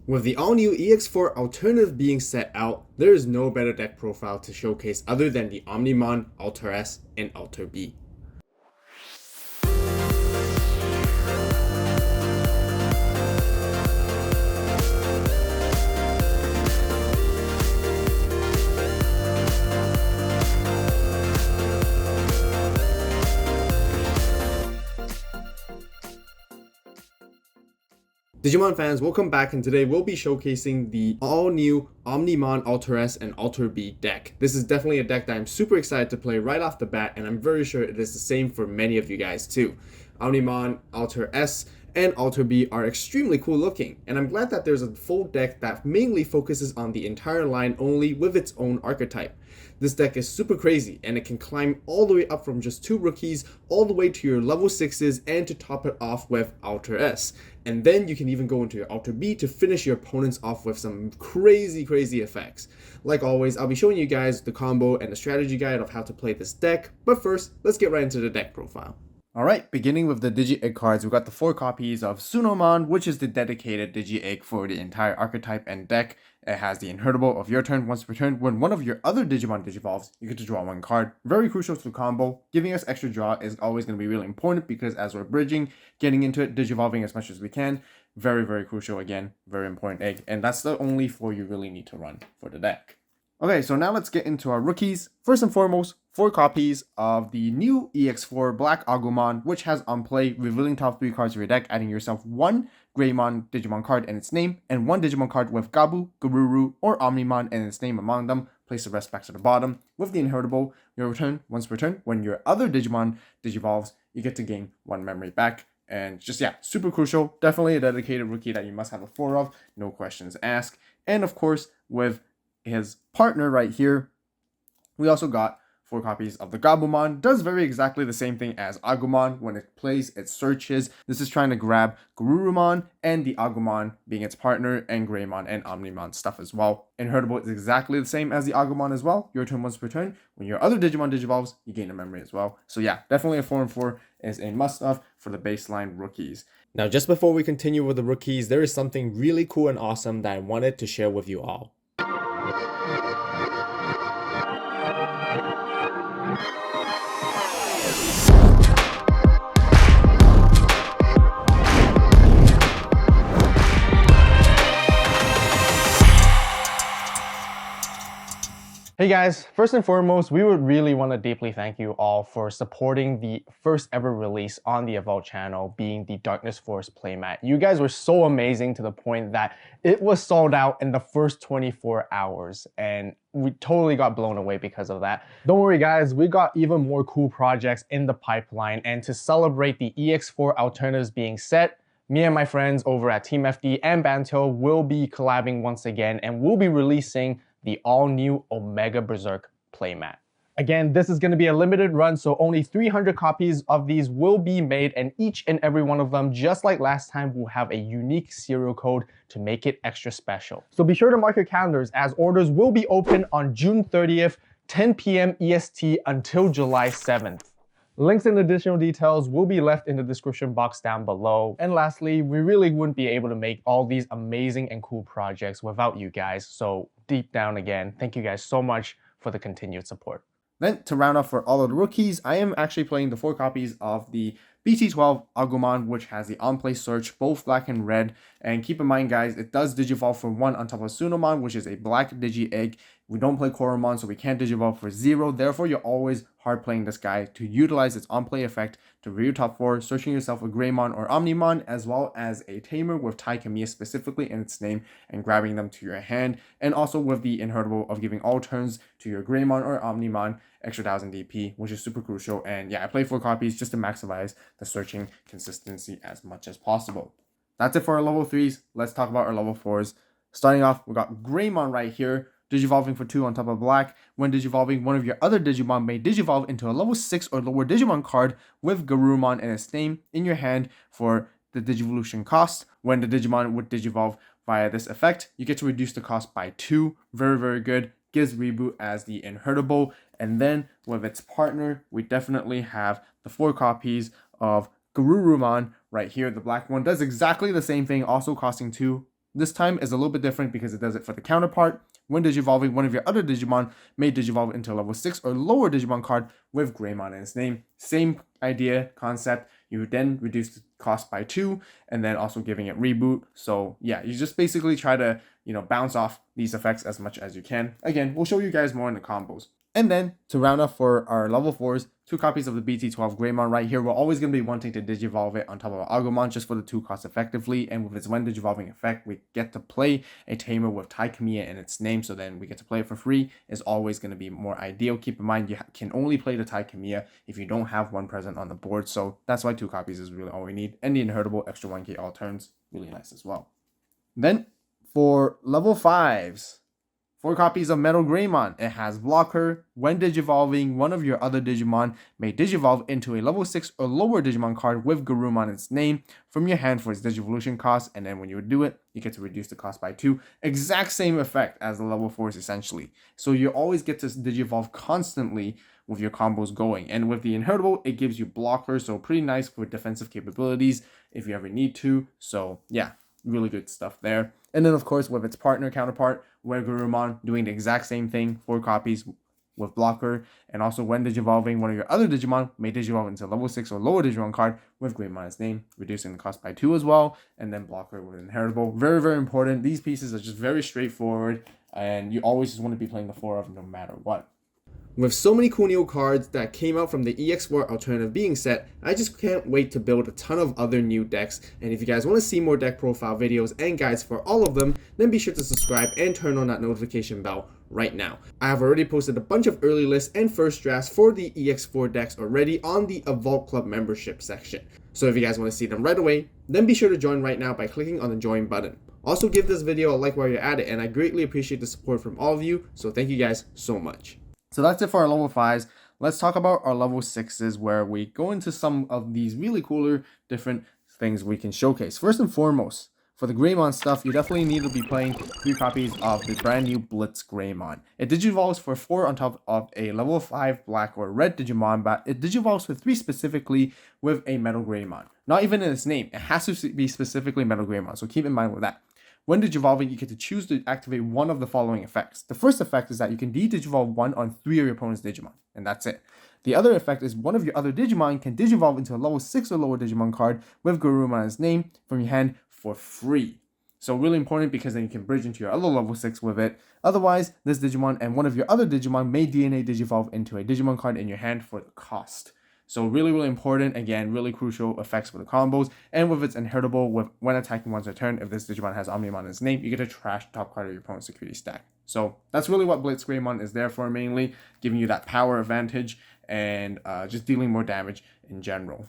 With the all-new EX4 Alternative being set out, there is no better deck profile to showcase other than the Omnimon Alter S and Alter B. Digimon fans, welcome back, and today we'll be showcasing the all-new Omnimon Alter S and Alter B deck. This is definitely a deck that I'm super excited to play right off the bat, and I'm very sure it is the same for many of you guys too. Omnimon Alter S and Alter B are extremely cool looking, and I'm glad that there's a full deck that mainly focuses on the entire line only with its own archetype. This deck is super crazy, and it can climb all the way up from just 2 rookies all the way to your level 6s and to top it off with Alter S. And then you can even go into your Alter B to finish your opponents off with some crazy effects. Like always, I'll be showing you guys the combo and the strategy guide of how to play this deck, but first, let's get right into the deck profile. Alright, beginning with the Digi-Egg cards, we've got the 4 copies of Sunomon, which is the dedicated Digi-Egg for the entire archetype and deck. It has the inheritable of your turn once per turn. When one of your other Digimon digivolves, you get to draw 1 card. Very crucial to the combo. Giving us extra draw is always going to be really important because as we're bridging, getting into it, digivolving as much as we can. Very crucial again, very important egg. And that's the only 4 you really need to run for the deck. Okay, so now let's get into our rookies. First and foremost, 4 copies of the new EX4 Black Agumon, which has on play, revealing top 3 cards of your deck, adding yourself 1 Greymon Digimon card and its name, and 1 Digimon card with Gabu, Garuru, or Omnimon and its name among them. Place the rest back to the bottom. With the inheritable, your return once per turn. When your other Digimon digivolves, you get to gain 1 memory back. And just, yeah, super crucial. Definitely a dedicated rookie that you must have a 4 of. No questions asked. And of course, with his partner right here, we also got 4 copies of the Gabumon. Does very exactly the same thing as Agumon. When it plays, it searches. This is trying to grab Garurumon and the Agumon being its partner, and Greymon and Omnimon stuff as well. Inheritable is exactly the same as the Agumon as well. Your turn once per turn. When your other Digimon digivolves, you gain a memory as well. So yeah, definitely a 4 and 4 is a must-have for the baseline rookies. Now, just before we continue with the rookies, there is something really cool and awesome that I wanted to share with you all. Hey guys, first and foremost, we would really want to deeply thank you all for supporting the first ever release on the Avault channel, being the Darkness Force playmat. You guys were so amazing to the point that it was sold out in the first 24 hours, and we totally got blown away because of that. Don't worry guys, we got even more cool projects in the pipeline, and to celebrate the EX4 alternatives being set, me and my friends over at Team FD and Banto will be collabing once again, and we'll be releasing the all-new Omega Berserk playmat. Again, this is going to be a limited run, so only 300 copies of these will be made, and each and every one of them, just like last time, will have a unique serial code to make it extra special. So be sure to mark your calendars, as orders will be open on June 30th, 10 p.m. EST until July 7th. Links and additional details will be left in the description box down below. And lastly, we really wouldn't be able to make all these amazing and cool projects without you guys. So deep down again, thank you guys so much for the continued support. Then to round off for all of the rookies, I am actually playing the 4 copies of the BT12 Agumon, which has the on-play search, both black and red. And keep in mind guys, it does digivolve for 1 on top of Sunomon, which is a black Digi-Egg. We don't play Koromon, so we can't digivolve for 0. Therefore, you're always hard playing this guy to utilize its on-play effect to reveal top 4, searching yourself a Greymon or Omnimon, as well as a Tamer with Tai Kamiya specifically in its name, and grabbing them to your hand. And also with the inheritable of giving all turns to your Greymon or Omnimon extra 1000 DP, which is super crucial. And yeah, I play 4 copies just to maximize the searching consistency as much as possible. That's it for our level 3s. Let's talk about our level 4s. Starting off, we got Greymon right here, digivolving for 2 on top of black. When digivolving, one of your other Digimon may digivolve into a level 6 or lower Digimon card with Garurumon and its name in your hand for the Digivolution cost. When the Digimon would digivolve via this effect, you get to reduce the cost by 2. Very good. Gives Reboot as the inheritable. And then with its partner, we definitely have the 4 copies of Garurumon right here. The black one does exactly the same thing, also costing 2. This time is a little bit different because it does it for the counterpart. When digivolving, one of your other Digimon may digivolve into a level 6 or lower Digimon card with Greymon in its name. Same idea, concept. You then reduce the cost by 2 and then also giving it reboot. So yeah, you just basically try to, bounce off these effects as much as you can. Again, we'll show you guys more in the combos. And then to round up for our level 4s, 2 copies of the BT12 Greymon right here. We're always going to be wanting to digivolve it on top of Agumon just for the 2 costs effectively. And with its when digivolving effect, we get to play a Tamer with Taikamiya in its name. So then we get to play it for free. Is always going to be more ideal. Keep in mind, you can only play the Taikamiya if you don't have one present on the board. So that's why 2 copies is really all we need. And the inheritable extra 1k all turns, really nice as well. Then for level 5s, 4 copies of Metal Greymon. It has blocker. When digivolving, one of your other Digimon may digivolve into a level 6 or lower Digimon card with Garurumon in its name from your hand for its digivolution cost. And then when you do it, you get to reduce the cost by 2. Exact same effect as the level 4s essentially. So you always get to digivolve constantly with your combos going. And with the inheritable, it gives you blocker. So pretty nice for defensive capabilities if you ever need to. So yeah, really good stuff there. And then, of course, with its partner counterpart, where Garurumon doing the exact same thing, 4 copies with blocker. And also, when digivolving, one of your other Digimon may digivolve into level 6 or lower Digimon card with Greymon's name, reducing the cost by 2 as well. And then blocker with inheritable. Very, very important. These pieces are just very straightforward. And you always just want to be playing the 4 of them no matter what. With so many cool new cards that came out from the EX4 Alternative being set, I just can't wait to build a ton of other new decks. And if you guys want to see more deck profile videos and guides for all of them, then be sure to subscribe and turn on that notification bell right now. I have already posted a bunch of early lists and first drafts for the EX4 decks already on the Avault Club membership section. So if you guys want to see them right away, then be sure to join right now by clicking on the join button. Also give this video a like while you're at it, and I greatly appreciate the support from all of you, so thank you guys so much. So that's it for our level 5s. Let's talk about our level 6s, where we go into some of these really cooler different things we can showcase. First and foremost, for the Greymon stuff, you definitely need to be playing 3 copies of the brand new BlitzGreymon. It digivolves for 4 on top of a level 5 black or red Digimon, but it digivolves for 3 specifically with a Metal Greymon. Not even in its name, it has to be specifically Metal Greymon, so keep in mind with that. When digivolving, you get to choose to activate one of the following effects. The first effect is that you can de-digivolve 1 on 3 of your opponent's Digimon, and that's it. The other effect is one of your other Digimon can digivolve into a level 6 or lower Digimon card with Garurumon's name from your hand for free. So really important because then you can bridge into your other level 6 with it. Otherwise, this Digimon and one of your other Digimon may DNA digivolve into a Digimon card in your hand for the cost. So really, really important. Again, really crucial effects for the combos. And with its inheritable, when attacking once a turn, if this Digimon has Omnimon in its name, you get to trash the top card of your opponent's security stack. So that's really what BlitzGreymon is there for, mainly giving you that power advantage and just dealing more damage in general.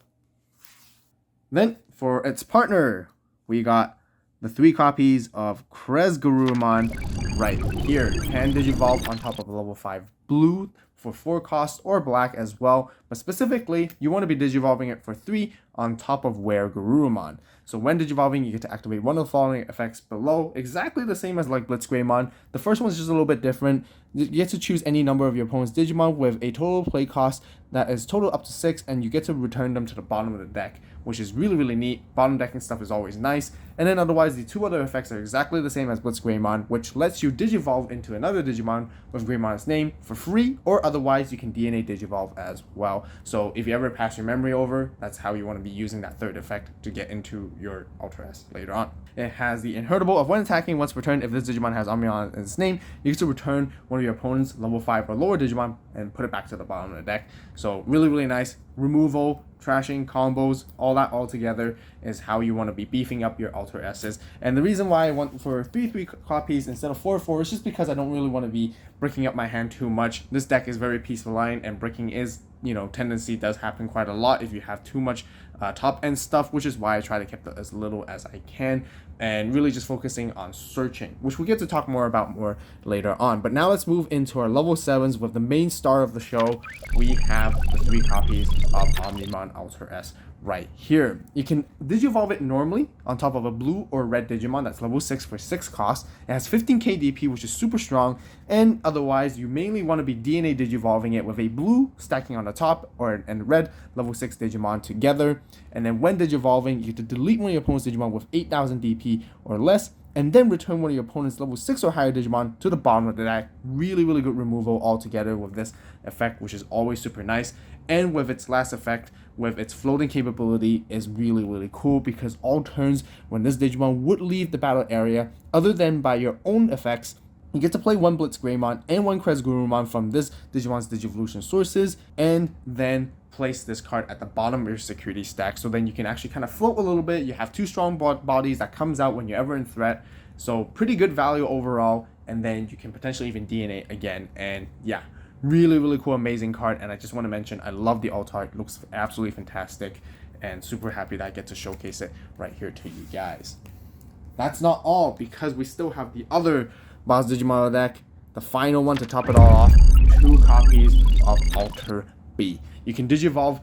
Then for its partner, we got the 3 copies of CresGarurumon right here. Can digivolve on top of a level 5 blue for 4 cost or black as well, but specifically you want to be digivolving it for 3 on top of WereGarurumon. So when digivolving, you get to activate one of the following effects below, exactly the same as like BlitzGreymon. The first one is just a little bit different. You get to choose any number of your opponent's Digimon with a total play cost that is total up to 6, and you get to return them to the bottom of the deck, which is really, really neat. Bottom decking stuff is always nice. And then otherwise, the 2 other effects are exactly the same as BlitzGreymon, which lets you digivolve into another Digimon with Greymon's name for free, or otherwise you can DNA digivolve as well. So if you ever pass your memory over, that's how you want to be using that 3rd effect to get into your Alter S later on. It has the inheritable of when attacking once per turn, if this Digimon has Omnimon in its name, you get to return one of your opponent's level 5 or lower Digimon and put it back to the bottom of the deck. So really, really nice. Removal, trashing, combos, all that all together is how you want to be beefing up your Alter S's. And the reason why I want for 3 copies instead of 4 is just because I don't really want to be bricking up my hand too much. This deck is very peaceful line, and bricking is, tendency does happen quite a lot if you have too much top end stuff, which is why I try to keep it as little as I can and really just focusing on searching, which we get to talk more about more later on. But now let's move into our level 7s with the main star of the show. We have the 3 copies of Omnimon Alter S right here. You can digivolve it normally on top of a blue or red Digimon that's level 6 for 6 cost. It has 15k DP, which is super strong, and otherwise you mainly want to be DNA digivolving it with a blue stacking on the top and red level 6 Digimon together. And then when digivolving, you get to delete one of your opponent's Digimon with 8000 DP or less, and then return one of your opponent's level 6 or higher Digimon to the bottom of the deck. Really, really good removal altogether with this effect, which is always super nice. And with its last effect, with its floating capability, is really, really cool, because all turns when this Digimon would leave the battle area, other than by your own effects, you get to play one BlitzGreymon and one CresGarurumon from this Digimon's Digivolution sources, and then place this card at the bottom of your security stack. So then you can actually kind of float a little bit. You have 2 strong bodies that comes out when you're ever in threat. So pretty good value overall. And then you can potentially even DNA again. And yeah, really, really cool, amazing card. And I just want to mention, I love the alt art. It looks absolutely fantastic, and super happy that I get to showcase it right here to you guys. That's not all, because we still have the other Boss Digimon deck, the final one to top it all off, 2 copies of Alter B. You can Digivolve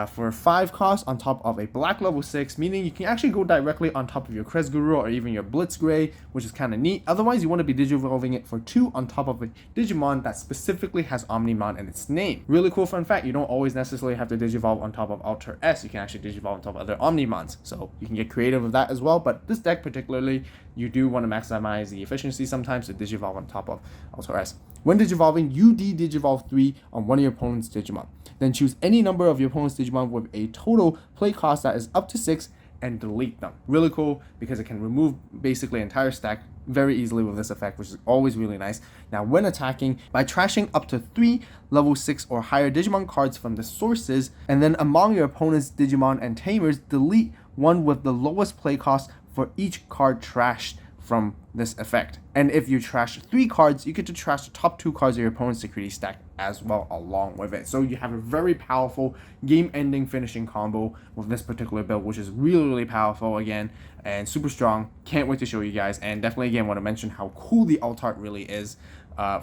for 5 costs on top of a black level 6, meaning you can actually go directly on top of your CresGarurumon or even your BlitzGrey, which is kind of neat. Otherwise, you want to be Digivolving it for 2 on top of a Digimon that specifically has Omnimon in its name. Really cool fun fact, you don't always necessarily have to Digivolve on top of Alter S. You can actually Digivolve on top of other Omnimons, so you can get creative with that as well. But this deck particularly, you do want to maximize the efficiency sometimes to Digivolve on top of Alter S. When Digivolving, you Digivolve 3 on one of your opponent's Digimon. Then choose any number of your opponent's Digimon with a total play cost that is up to 6 and delete them. Really cool, because it can remove basically an entire stack very easily with this effect, which is always really nice. Now, when attacking, by trashing up to 3 level 6 or higher Digimon cards from the sources, and then among your opponent's Digimon and Tamers, delete one with the lowest play cost for each card trashed from this effect. And if you trash 3 cards, you get to trash the top 2 cards of your opponent's security stack as well along with it. So you have a very powerful game-ending finishing combo with this particular build, which is really, really powerful again and super strong. Can't wait to show you guys, and definitely again want to mention how cool the alt art really is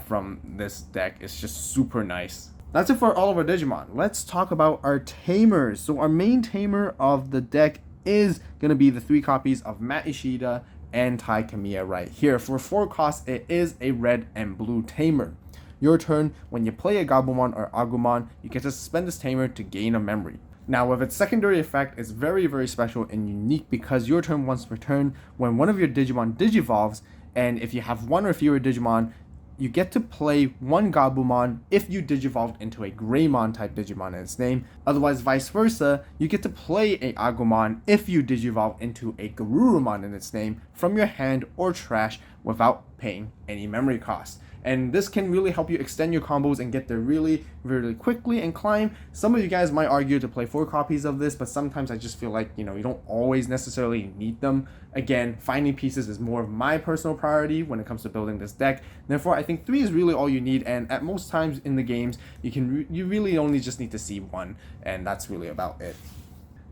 from this deck. It's just super nice. That's it for all of our Digimon. Let's talk about our Tamers. So our main Tamer of the deck is going to be the 3 copies of Matt Ishida and Tai Kamiya right here. For 4 costs, it is a red and blue Tamer. Your turn, when you play a Gabumon or Agumon, you get to suspend this Tamer to gain a memory. Now, with its secondary effect, it's very, very special and unique, because your turn once per turn, when one of your Digimon Digivolves, and if you have 1 or fewer Digimon, you get to play 1 Gabumon if you Digivolved into a Greymon type Digimon in its name. Otherwise, vice versa, you get to play a Agumon if you Digivolve into a Garurumon in its name from your hand or trash without paying any memory cost. And this can really help you extend your combos and get there really, really quickly and climb. Some of you guys might argue to play 4 copies of this, but sometimes I just feel like, you don't always necessarily need them. Again, finding pieces is more of my personal priority when it comes to building this deck. Therefore, I think 3 is really all you need, and at most times in the games, you really only just need to see 1, and that's really about it.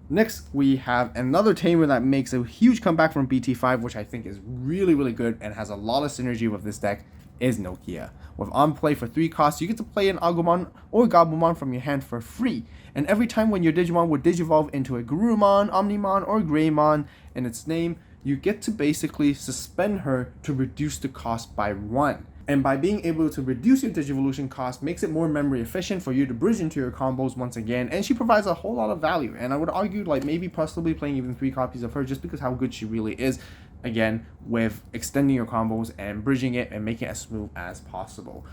Next, we have another Tamer that makes a huge comeback from BT5, which I think is really, really good and has a lot of synergy with this deck, is Nokia. With on play for 3 costs, you get to play an Agumon or Gabumon from your hand for free. And every time when your Digimon would Digivolve into a Garurumon, Omnimon, or Greymon in its name, you get to basically suspend her to reduce the cost by 1. And by being able to reduce your Digivolution cost, makes it more memory efficient for you to bridge into your combos once again, and she provides a whole lot of value. And I would argue maybe possibly playing even 3 copies of her, just because how good she really is, again, with extending your combos and bridging it and making it as smooth as possible.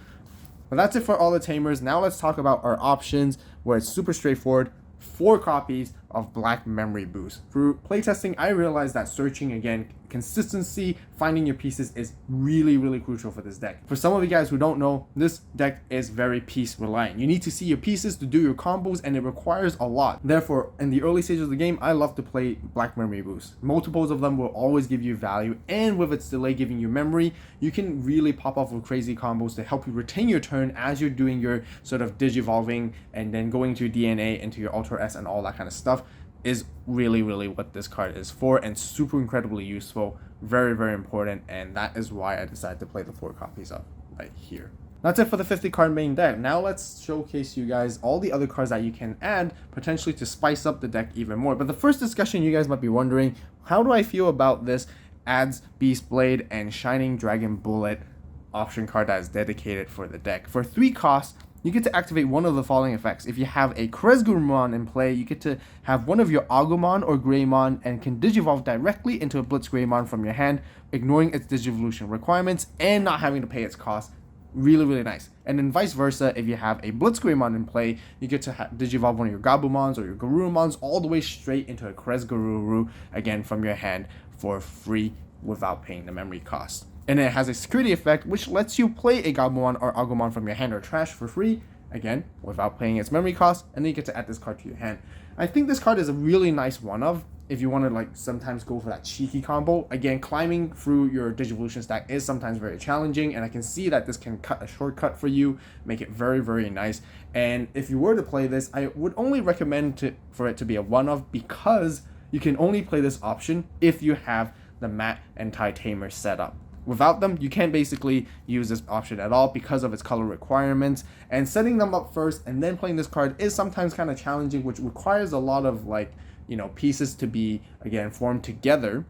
But that's it for all the Tamers. Now let's talk about our options, where it's super straightforward. 4 copies of Black Memory Boost. Through playtesting, I realized that searching, again, consistency, finding your pieces is really, really crucial for this deck. For some of you guys who don't know, this deck is very piece reliant. You need to see your pieces to do your combos, and it requires a lot. Therefore, in the early stages of the game, I love to play Black Memory Boost. Multiples of them will always give you value, and with its delay giving you memory, you can really pop off with crazy combos to help you retain your turn as you're doing your sort of Digivolving and then going to DNA into your Alter S and all that kind of stuff. Is really, really what this card is for, and super incredibly useful, very, very important, and that is why I decided to play the 4 copies of right here. That's it for the 50 card main deck. Now let's showcase you guys all the other cards that you can add potentially to spice up the deck even more. But the first discussion, you guys might be wondering, how do I feel about this adds Beast Blade and Shining Dragon Bullet option card that is dedicated for the deck? For 3 costs, you get to activate one of the following effects. If you have a CresGarurumon in play, you get to have one of your Agumon or Greymon and can Digivolve directly into a BlitzGreymon from your hand, ignoring its Digivolution requirements and not having to pay its cost. Really, really nice. And then vice versa, if you have a BlitzGreymon in play, you get to Digivolve one of your Gabumons or your Garurumons all the way straight into a CresGaruru, again from your hand for free without paying the memory cost. And it has a security effect which lets you play a Gabumon or Agumon from your hand or trash for free, again without paying its memory cost, and then you get to add this card to your hand. I think this card is a really nice one of if you want to like sometimes go for that cheeky combo. Again, climbing through your Digivolution stack is sometimes very challenging, and I can see that this can cut a shortcut for you, make it very, very nice. And if you were to play this, I would only recommend for it to be a one-of, because you can only play this option if you have the Matt and Ty Tamers set up. Without them, you can't basically use this option at all because of its color requirements, and setting them up first and then playing this card is sometimes kind of challenging, which requires a lot of pieces to be again formed together,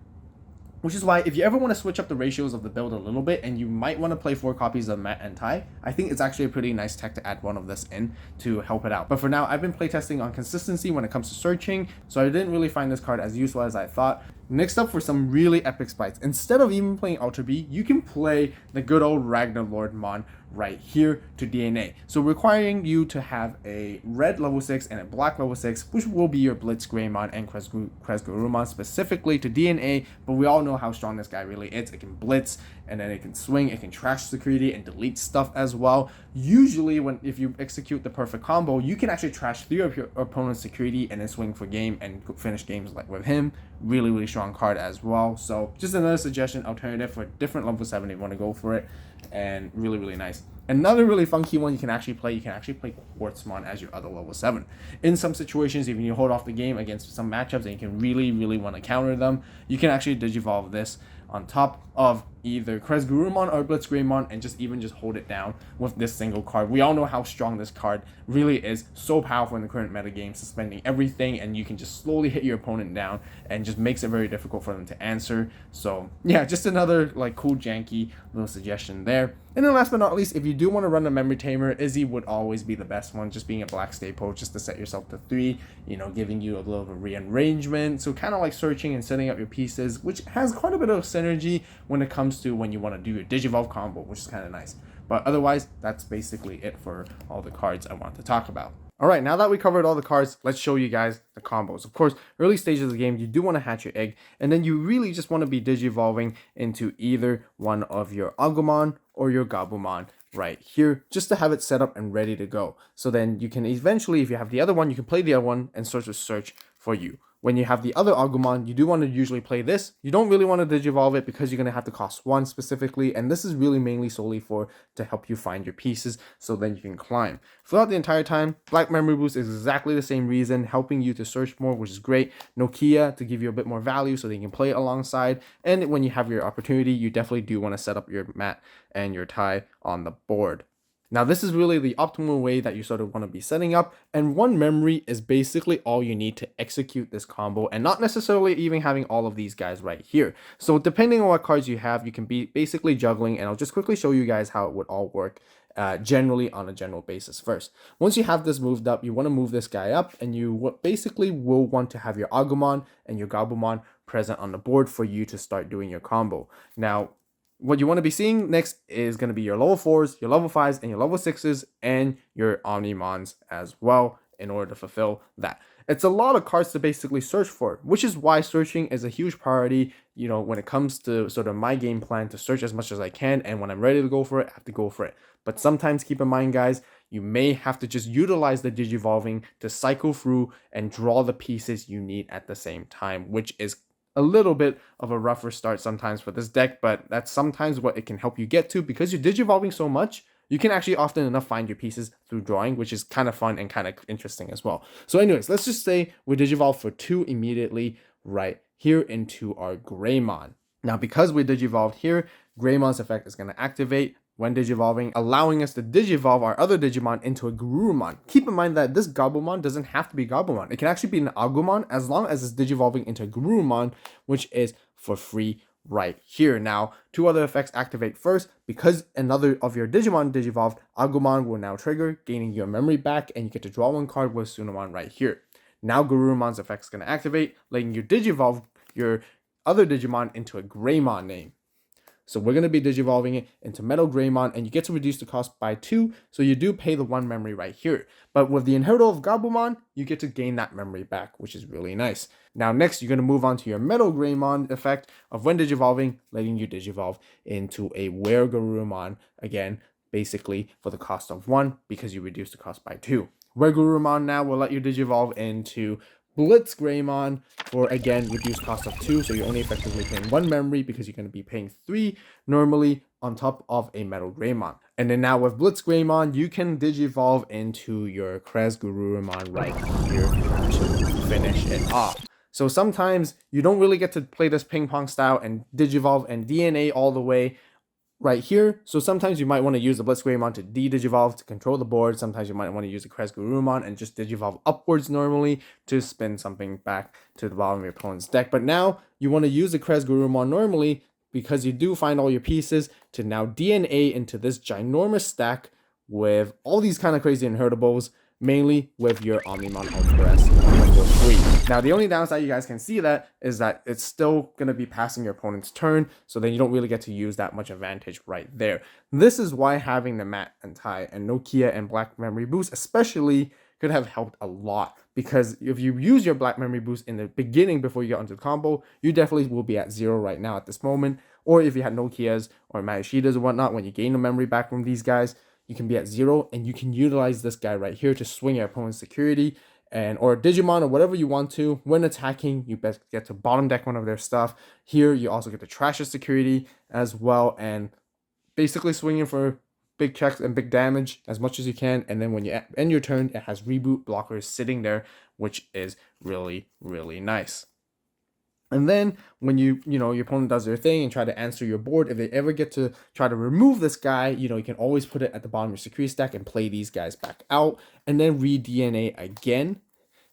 which is why if you ever want to switch up the ratios of the build a little bit and you might want to play 4 copies of Matt and Ty, I think it's actually a pretty nice tech to add one of this in to help it out. But for now, I've been playtesting on consistency when it comes to searching, so I didn't really find this card as useful as I thought. Next up, for some really epic spites, instead of even playing Alter B, you can play the good old Ragnarlordmon right here to DNA. So requiring you to have a red level 6 and a black level 6, which will be your BlitzGreymon and CresGarurumon specifically to DNA, but we all know how strong this guy really is. It can blitz, and then it can swing, it can trash security and delete stuff as well. Usually if you execute the perfect combo, you can actually trash 3 of your opponent's security and then swing for game and finish games like with him. Really, really strong card as well. So just another suggestion, alternative for different level 7 if you want to go for it, and really, really nice. Another really funky one you can actually play Quartzmon as your other level 7. In some situations, even you hold off the game against some matchups and you can really, really want to counter them, you can actually Digivolve this on top of either CresGarurumon or BlitzGreymon and just hold it down with this single card. We all know how strong this card really is, so powerful in the current metagame, suspending everything, and you can just slowly hit your opponent down and just makes it very difficult for them to answer. So yeah, just another cool janky little suggestion there. And then last but not least, if you do want to run a memory tamer, Izzy would always be the best one, just being a black staple, just to set yourself to 3, giving you a little bit of rearrangement. So kind of like searching and setting up your pieces, which has quite a bit of synergy when it comes to when you want to do your Digivolve combo, which is kind of nice. But otherwise, that's basically it for all the cards I want to talk about. Alright, now that we covered all the cards, let's show you guys the combos. Of course, early stages of the game, you do want to hatch your egg, and then you really just want to be Digivolving into either one of your Agumon or your Gabumon right here, just to have it set up and ready to go. So then you can eventually, if you have the other one, you can play the other one and sort of search for you. When you have the other Agumon, you do want to usually play this. You don't really want to Digivolve it because you're going to have to cost 1 specifically, and this is really mainly solely to help you find your pieces so then you can climb. Throughout the entire time, Black Memory Boost is exactly the same reason, helping you to search more, which is great. Nokia to give you a bit more value so that you can play it alongside, and when you have your opportunity, you definitely do want to set up your Matt and your Ty on the board. Now, this is really the optimal way that you sort of want to be setting up, and 1 memory is basically all you need to execute this combo, and not necessarily even having all of these guys right here. So depending on what cards you have, you can be basically juggling, and I'll just quickly show you guys how it would all work generally on a general basis first. Once you have this moved up, you want to move this guy up, and you basically will want to have your Agumon and your Gabumon present on the board for you to start doing your combo. Now, what you want to be seeing next is going to be your level 4s, your level 5s, and your level 6s, and your Omnimons as well in order to fulfill that. It's a lot of cards to basically search for, which is why searching is a huge priority, when it comes to sort of my game plan, to search as much as I can, and when I'm ready to go for it, I have to go for it. But sometimes keep in mind, guys, you may have to just utilize the Digivolving to cycle through and draw the pieces you need at the same time, which is a little bit of a rougher start sometimes for this deck, but that's sometimes what it can help you get to, because you're Digivolving so much, you can actually often enough find your pieces through drawing, which is kind of fun and kind of interesting as well. So anyways, let's just say we Digivolve for 2 immediately right here into our Greymon. Now, because we Digivolved here, Greymon's effect is going to activate when Digivolving, allowing us to Digivolve our other Digimon into a Garurumon. Keep in mind that this Gabumon doesn't have to be Gabumon. It can actually be an Agumon as long as it's Digivolving into a Garurumon, which is for free right here. Now, two other effects activate first. Because another of your Digimon digivolved, Agumon will now trigger, gaining your memory back, and you get to draw one card with Sunamon right here. Now Garurumon's effect is going to activate, letting you digivolve your other Digimon into a Greymon name. So we're going to be digivolving it into Metal Greymon, and you get to reduce the cost by 2, so you do pay the 1 memory right here. But with the Inheritor of Gabumon, you get to gain that memory back, which is really nice. Now next, you're going to move on to your Metal Greymon effect of when digivolving, letting you digivolve into a Weregarurumon, again, basically for the cost of 1, because you reduce the cost by 2. Weregarurumon now will let you digivolve into BlitzGreymon for, again, reduced cost of 2, so you're only effectively paying 1 memory because you're going to be paying 3 normally on top of a Metal Greymon. And then now with BlitzGreymon, you can digivolve into your CresGarurumon right here to finish it off. So sometimes you don't really get to play this ping pong style and digivolve and DNA all the way right here. So sometimes you might want to use the BlitzGreymon to de-digivolve to control the board. Sometimes you might want to use the CresGarurumon and just digivolve upwards normally to spin something back to the bottom of your opponent's deck. But now you want to use the CresGarurumon normally because you do find all your pieces to now DNA into this ginormous stack with all these kind of crazy inheritables, mainly with your Omnimon Alter S level 3. Now, the only downside you guys can see that is that it's still going to be passing your opponent's turn, so then you don't really get to use that much advantage right there. This is why having the Matt and Tai and Nokia and Black Memory Boost especially could have helped a lot, because if you use your Black Memory Boost in the beginning before you get onto the combo, you definitely will be at 0 right now at this moment. Or if you had Nokias or Mayashitas or whatnot, when you gain the memory back from these guys, you can be at 0, and you can utilize this guy right here to swing your opponent's security and or Digimon or whatever you want to. When attacking, you best get to bottom deck one of their stuff. Here, you also get to trash your security as well, and basically swinging for big checks and big damage as much as you can. And then when you end your turn, it has reboot blockers sitting there, which is really, really nice. And then when your opponent does their thing and try to answer your board, if they ever get to try to remove this guy, you can always put it at the bottom of your security stack and play these guys back out, and then re-DNA again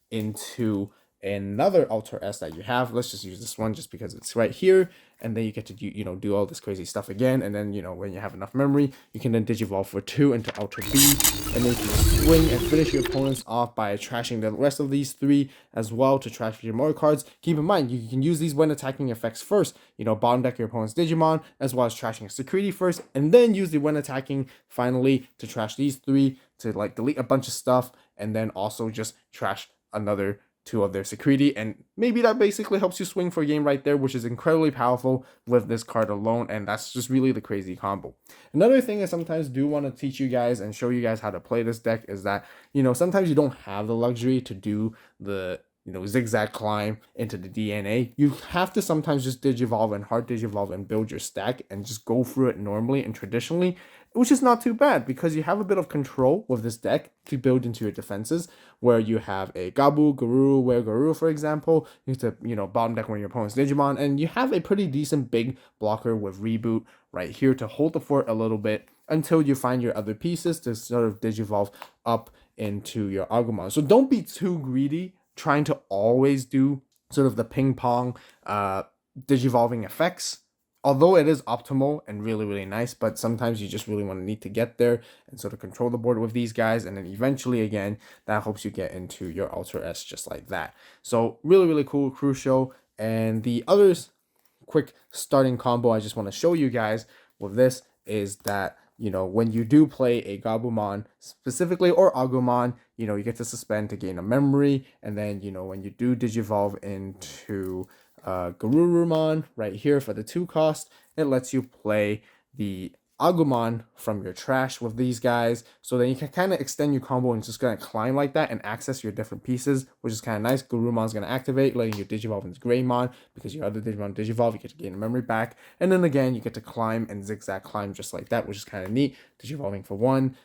into another Alter S that you have. Let's just use this one just because it's right here, and then you get to do all this crazy stuff again. And then when you have enough memory, you can then digivolve for 2 into Alter B, and then you can swing and finish your opponents off by trashing the rest of these 3 as well to trash your more cards. Keep in mind, you can use these when attacking effects first, bottom deck your opponent's Digimon as well as trashing a security first, and then use the when attacking finally to trash these 3 to delete a bunch of stuff, and then also just trash another 2 of their security, and maybe that basically helps you swing for a game right there, which is incredibly powerful with this card alone. And that's just really the crazy combo. Another thing I sometimes do want to teach you guys and show you guys how to play this deck is that sometimes you don't have the luxury to do the zigzag climb into the DNA. You have to sometimes just digivolve and hard digivolve and build your stack and just go through it normally and traditionally, which is not too bad because you have a bit of control with this deck to build into your defenses, where you have a Gabu, Garuru, Weregaru, for example. You have to, bottom deck one of your opponent's Digimon, and you have a pretty decent big blocker with Reboot right here to hold the fort a little bit until you find your other pieces to sort of digivolve up into your Agumon. So don't be too greedy trying to always do sort of the ping pong digivolving effects, although it is optimal and really, really nice. But sometimes you just really need to get there and sort of control the board with these guys, and then eventually again that helps you get into your Alter S just like that. So really, really cool, crucial. And the other quick starting combo I just want to show you guys with this is that when you do play a Gabumon specifically or Agumon, you get to suspend to gain a memory. And then, when you do digivolve into Garurumon right here for the 2 cost, it lets you play the Agumon from your trash with these guys. So then you can kind of extend your combo and just going to climb like that and access your different pieces, which is kind of nice. Garurumon's going to activate, letting you digivolve into Greymon because your other Digimon digivolve, you get to gain a memory back. And then again, you get to climb and zigzag climb just like that, which is kind of neat. Digivolving for 1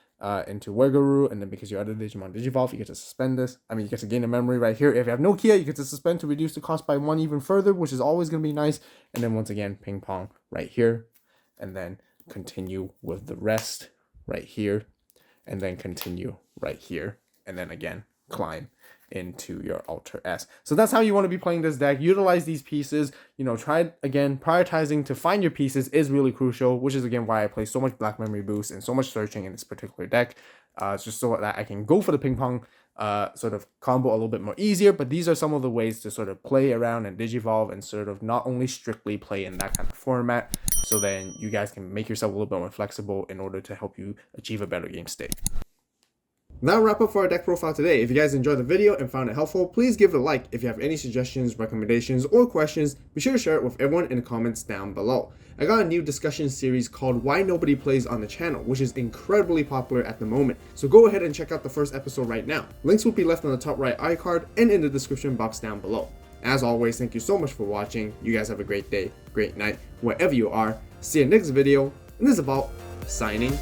into Weregaru, and then because your other Digimon digivolve, you get to suspend this. You get to gain a memory right here. If you have Nokia, you get to suspend to reduce the cost by 1 even further, which is always going to be nice. And then once again, ping pong right here, and then continue with the rest right here, and then continue right here, and then again climb into your Alter S. So that's how you want to be playing this deck. Utilize these pieces, you know, try again, prioritizing to find your pieces is really crucial, which is again why I play so much Black Memory Boost and so much searching in this particular deck. It's just so that I can go for the ping pong sort of combo a little bit more easier, but these are some of the ways to sort of play around and digivolve and sort of not only strictly play in that kind of format, so then you guys can make yourself a little bit more flexible in order to help you achieve a better game state. That'll wrap up for our deck profile today. If you guys enjoyed the video and found it helpful, please give it a like. If you have any suggestions, recommendations, or questions, be sure to share it with everyone in the comments down below. I got a new discussion series called Why Nobody Plays on the channel, which is incredibly popular at the moment. So go ahead and check out the first episode right now. Links will be left on the top right iCard and in the description box down below. As always, thank you so much for watching. You guys have a great day, great night, wherever you are. See you next video, and this is Avault, signing